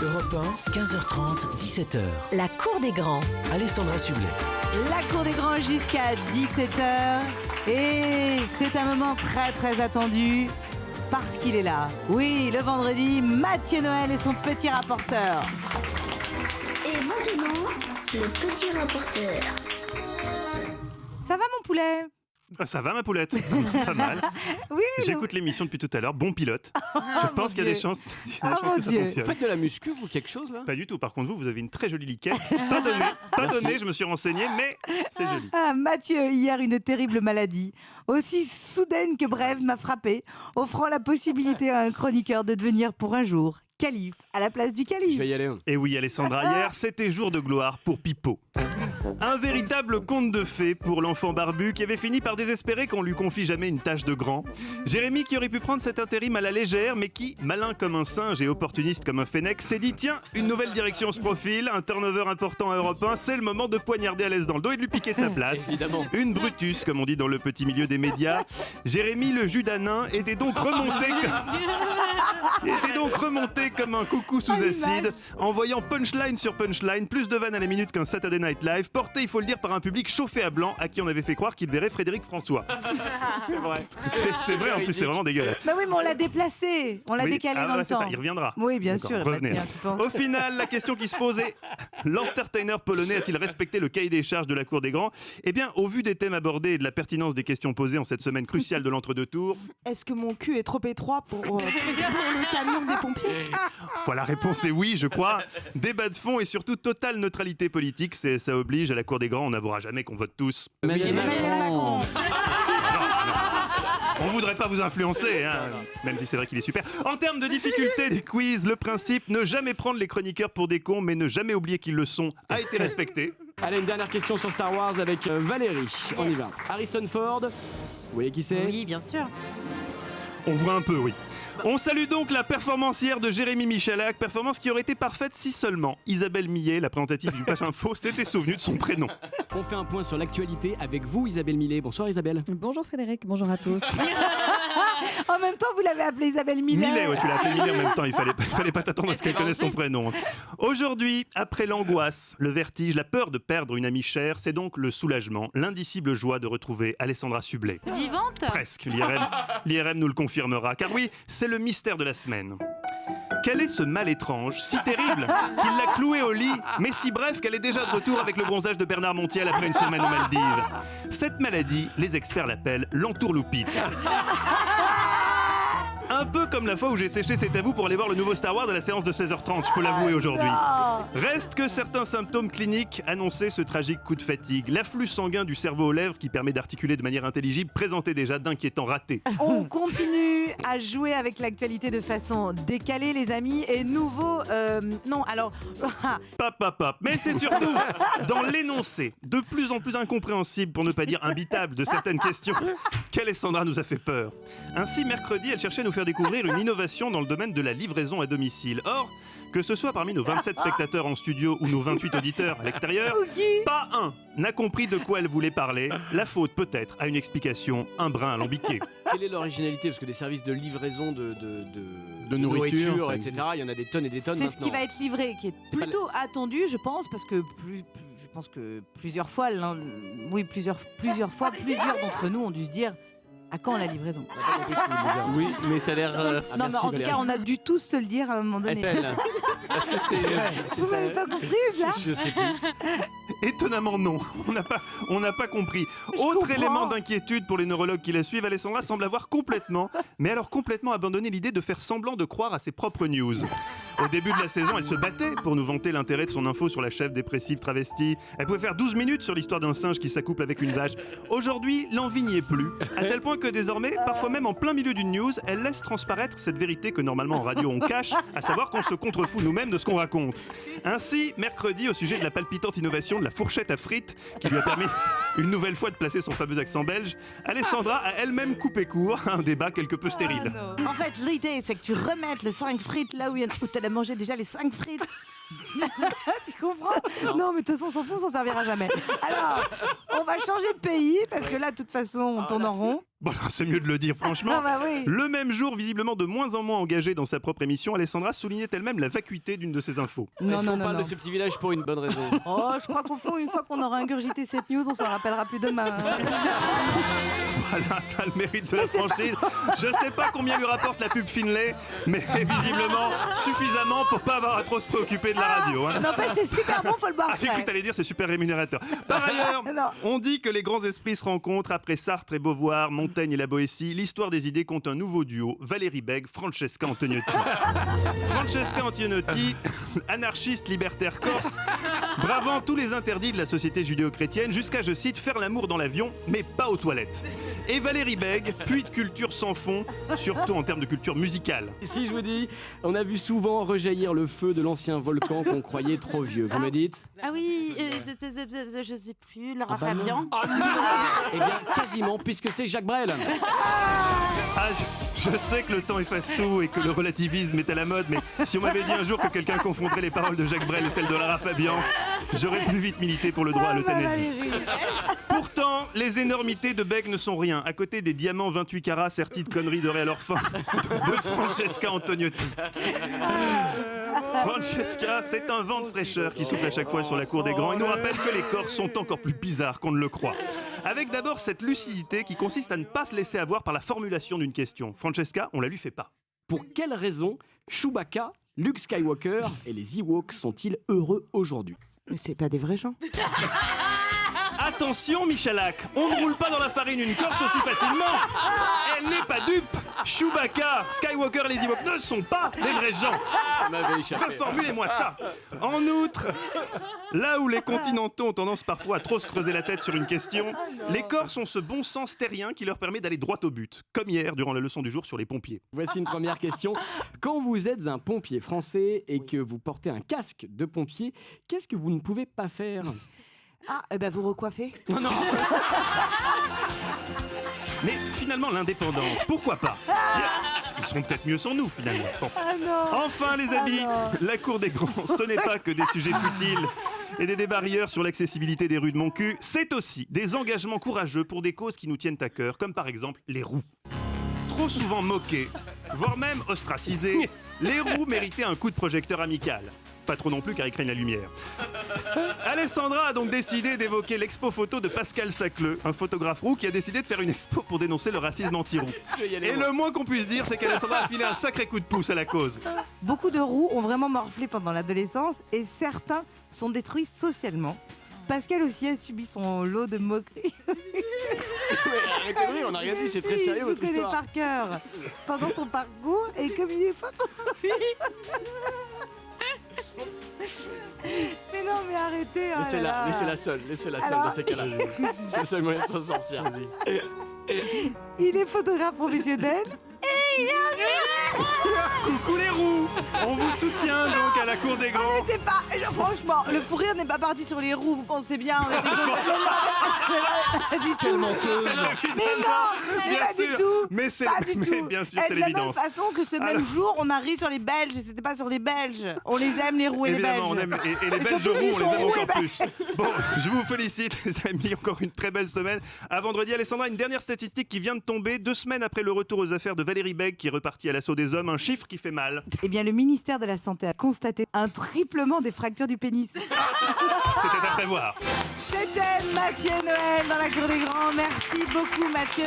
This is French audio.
Europe 1, 15h30, 17h. La cour des grands. Alessandra Sublet. La cour des grands jusqu'à 17h. Et c'est un moment très très attendu parce qu'il est là. Oui, le vendredi, Mathieu Noël et son petit rapporteur. Et maintenant, le petit rapporteur. Ça va mon poulet? Ça va ma poulette? Pas mal. Oui, J'écoute l'émission depuis tout à l'heure, bon pilote. Je pense qu'il y a des chances, mon que ça Dieu. fonctionne. Vous faites de la muscu ou quelque chose là? Pas du tout, par contre vous avez une très jolie liquette. Pas donné, je me suis renseigné, mais c'est joli. Ah, Mathieu, hier, une terrible maladie, aussi soudaine que brève, m'a frappé, offrant la possibilité à un chroniqueur de devenir pour un jour calife à la place du Je calife. vais y aller. Et oui Alessandra, hier c'était jour de gloire pour Pipo. Un véritable conte de fées pour l'enfant barbu qui avait fini par désespérer qu'on lui confie jamais une tâche de grand. Jérémy qui aurait pu prendre cet intérim à la légère mais qui, malin comme un singe et opportuniste comme un fennec, s'est dit tiens, une nouvelle direction se profile, un turnover important à Europe 1, c'est le moment de poignarder à l'aise dans le dos et de lui piquer sa place. Évidemment. Une Brutus comme on dit dans le petit milieu des médias. Jérémy le judanin était donc remonté comme un coucou sous acide, envoyant punchline sur punchline, plus de vannes à la minute qu'un Saturday Night Live, porté, il faut le dire, par un public chauffé à blanc à qui on avait fait croire qu'il verrait Frédéric François. C'est vrai. C'est vrai, en plus, c'est vraiment dégueulasse. Bah oui, mais on l'a déplacé, on l'a décalé dans le c'est temps. ça, il reviendra. Oui, bien D'accord, sûr. revenez. Mathieu, tu penses. Au final, la question qui se pose est l'entertainer polonais a-t-il respecté le cahier des charges de la Cour des Grands? Eh bien, au vu des thèmes abordés et de la pertinence des questions posées en cette semaine cruciale de l'entre-deux tours, Est-ce que mon cul est trop étroit pour le camion des pompiers? la réponse est oui, je crois. Débat de fond et surtout totale neutralité politique, ça oblige à la Cour des Grands, on n'avouera jamais qu'on vote tous. Emmanuel Macron. On voudrait pas vous influencer, hein, même si c'est vrai qu'il est super. En termes de difficulté des quiz, le principe ne jamais prendre les chroniqueurs pour des cons, mais ne jamais oublier qu'ils le sont, a été respecté. Allez, une dernière question sur Star Wars avec Valérie. On y va. Harrison Ford. Vous voyez qui c'est? Oui, bien sûr. On voit un peu, oui. On salue donc la performance hier de Jérémy Michalak, performance qui aurait été parfaite si seulement Isabelle Millet, la présentatrice d'une page info, s'était souvenue de son prénom. On fait un point sur l'actualité avec vous, Isabelle Millet. Bonsoir Isabelle. Bonjour Frédéric, bonjour à tous. En même temps, vous l'avez appelée Isabelle Millet. Millet, ouais, tu l'as appelé Millet en même temps, il fallait pas t'attendre à ce qu'elle connaisse ton prénom. Aujourd'hui, après l'angoisse, le vertige, la peur de perdre une amie chère, c'est donc le soulagement, l'indicible joie de retrouver Alessandra Sublet. Vivante? Presque, l'IRM nous le confirmera, car oui, c'est le mystère de la semaine. Quel est ce mal étrange, si terrible, qu'il l'a clouée au lit, mais si bref qu'elle est déjà de retour avec le bronzage de Bernard Montiel après une semaine aux Maldives? Cette maladie, les experts l'appellent l'entourloupite. Un peu comme la fois où j'ai séché C'est à vous pour aller voir le nouveau Star Wars à la séance de 16h30, je peux l'avouer aujourd'hui. Reste que certains symptômes cliniques annonçaient ce tragique coup de fatigue. L'afflux sanguin du cerveau aux lèvres qui permet d'articuler de manière intelligible présentait déjà d'inquiétants ratés. On continue à jouer avec l'actualité de façon décalée, les amis. Et nouveau... non, alors... Pap. Mais c'est surtout dans l'énoncé de plus en plus incompréhensible, pour ne pas dire imbitable, de certaines questions qu'Alessandra nous a fait peur. Ainsi, mercredi, elle cherchait à nous faire découvrir une innovation dans le domaine de la livraison à domicile. Or, que ce soit parmi nos 27 spectateurs en studio ou nos 28 auditeurs à l'extérieur, pas un n'a compris de quoi elle voulait parler. La faute peut-être à une explication un brin alambiquée. Quelle est l'originalité? Parce que des services de livraison de nourriture, ça etc., il y en a des tonnes et des tonnes C'est maintenant. ce qui va être livré, qui est plutôt attendu, je pense, parce que je pense que plusieurs fois, plusieurs d'entre nous ont dû se dire à quand la livraison. On a pas compris ce que vous vouliez dire. Oui, mais ça a l'air. Non, mais en tout cas, on a dû tous se le dire à un moment donné. SL. Parce que c'est. Vous m'avez pas compris ça? Je sais plus. Étonnamment non, on n'a pas compris. Autre comprends. élément d'inquiétude pour les neurologues qui la suivent, Alessandra semble avoir complètement abandonné l'idée de faire semblant de croire à ses propres news. Au début de la saison, elle se battait pour nous vanter l'intérêt de son info sur la chef dépressive travestie. Elle pouvait faire 12 minutes sur l'histoire d'un singe qui s'accouple avec une vache. Aujourd'hui, l'envie n'y est plus, à tel point que désormais, parfois même en plein milieu d'une news, elle laisse transparaître cette vérité que normalement en radio on cache, à savoir qu'on se contrefout nous-mêmes de ce qu'on raconte. Ainsi, mercredi, au sujet de la palpitante innovation de la fourchette à frites, qui lui a permis une nouvelle fois de placer son fameux accent belge, Alessandra a elle-même coupé court à un débat quelque peu stérile. En fait, l'idée, c'est que tu remettes les 5 frites là où t'as mangé déjà les 5 frites. Tu comprends? Non, mais de toute façon, on s'en fout, on s'en servira jamais. Alors, on va changer de pays, parce que là, de toute façon, on tourne en rond. Bon, c'est mieux de le dire, franchement. Ah bah oui. Le même jour, visiblement de moins en moins engagée dans sa propre émission, Alessandra soulignait elle-même la vacuité d'une de ses infos. Est-ce qu'on parle de ce petit village pour une bonne raison? Oh, je crois qu'au fond, une fois qu'on aura ingurgité cette news, on s'en rappellera plus demain. Voilà, ça a le mérite de la franchise. Je sais pas combien lui rapporte la pub Finlay, mais visiblement suffisamment pour pas avoir à trop se préoccuper de la radio. Hein. N'empêche, c'est super bon, faut le boire Ah, j'ai cru frais. que t'allais dire c'est super rémunérateur. Par ailleurs, Non. on dit que les grands esprits se rencontrent après Sartre et Beauvoir, Montaigne et la Boétie. L'histoire des idées compte un nouveau duo, Valérie Bègue, Francesca Antoniotti. Francesca Antoniotti, anarchiste libertaire corse, bravant tous les interdits de la société judéo-chrétienne jusqu'à, je cite, faire l'amour dans l'avion, mais pas aux toilettes. Et Valérie Bègue, puits de culture sans fond, surtout en termes de culture musicale. Si je vous dis, on a vu souvent rejaillir le feu de l'ancien volcan qu'on croyait trop vieux. Vous me dites? Ah oui, je sais plus, Laura bah non. Fabian. Eh bien, quasiment, puisque c'est Jacques Brel. Ah, je sais que le temps efface tout et que le relativisme est à la mode, mais si on m'avait dit un jour que quelqu'un confondrait les paroles de Jacques Brel et celles de Lara Fabian, j'aurais plus vite milité pour le droit à l'euthanasie. Pourtant, les énormités de Bègue ne sont rien, à côté des diamants 28 carats sertis de conneries dorées à leur fin de Francesca Antoniotti. Francesca, c'est un vent de fraîcheur qui souffle à chaque fois sur la cour des grands et nous rappelle que les Corses sont encore plus bizarres qu'on ne le croit. Avec d'abord cette lucidité qui consiste à ne pas se laisser avoir par la formulation d'une question. Francesca, on la lui fait pas. Pour quelle raison Chewbacca, Luke Skywalker et les Ewoks sont-ils heureux aujourd'hui? Mais c'est pas des vrais gens. Attention Michalak, on ne roule pas dans la farine une Corse aussi facilement. Elle n'est pas dupe. Chewbacca, Skywalker et les Ewoks ne sont pas des vrais gens. Ça m'avait échappé. Reformulez-moi ça. En outre, là où les continentaux ont tendance parfois à trop se creuser la tête sur une question, les Corses ont ce bon sens terrien qui leur permet d'aller droit au but, comme hier durant la leçon du jour sur les pompiers. Voici une première question. Quand vous êtes un pompier français et que vous portez un casque de pompier, qu'est-ce que vous ne pouvez pas faire? Ah, eh ben vous recoiffez. Non. Mais finalement, l'indépendance, pourquoi pas? Ils seront peut-être mieux sans nous, finalement. Bon. Ah non. Enfin, les amis, la cour des grands, ce n'est pas que des sujets futiles et des débats rieurs sur l'accessibilité des rues de mon cul, c'est aussi des engagements courageux pour des causes qui nous tiennent à cœur, comme par exemple les roues. Trop souvent moqués, voire même ostracisés, les roues méritaient un coup de projecteur amical. Pas trop non plus car ils craignent la lumière. Alessandra a donc décidé d'évoquer l'expo photo de Pascal Sacleux, un photographe roux qui a décidé de faire une expo pour dénoncer le racisme anti-roux. Et le moins qu'on puisse dire, c'est qu'Alessandra a filé un sacré coup de pouce à la cause. Beaucoup de roux ont vraiment morflé pendant l'adolescence et certains sont détruits socialement. Pascal aussi a subi son lot de moqueries. Arrêtez de rire, on n'a rien dit, c'est très Si, sérieux je votre vous connais histoire. par cœur. Pendant son parcours et comme il est photographe. Mais non, mais arrêtez. Oh là là. Laissez-la seule Alors- dans ces cas-là. C'est le seul moyen de s'en sortir. Il est photographe professionnel. Coucou les roux, on vous soutient donc à la cour des grands. N'était pas. Franchement, le fou rire n'est pas parti sur les roues, vous pensez bien. On était pas du tout. menteuse. Mais non, mais Bien pas sûr, du tout. mais c'est Pas du tout. bien sûr, Et c'est de la même l'évidence. façon que ce même jour, on a ri sur les Belges et c'était pas sur les Belges. On les aime, les roux et les Évidemment, Belges. on aime, et les Et Belges surtout roux, s'ils on sont les aime roux et encore plus. Bon, je vous félicite, les amis, encore une très belle semaine. À vendredi, Alessandra, une dernière statistique qui vient de tomber 2 semaines après le retour aux affaires de Valérie Bègue qui est repartie à l'assaut des hommes, un chiffre qui fait mal. Eh bien, le ministère de la Santé a constaté un triplement des fractures du pénis. C'était à prévoir. C'était Mathieu Noël dans la cour des grands. Merci beaucoup, Mathieu.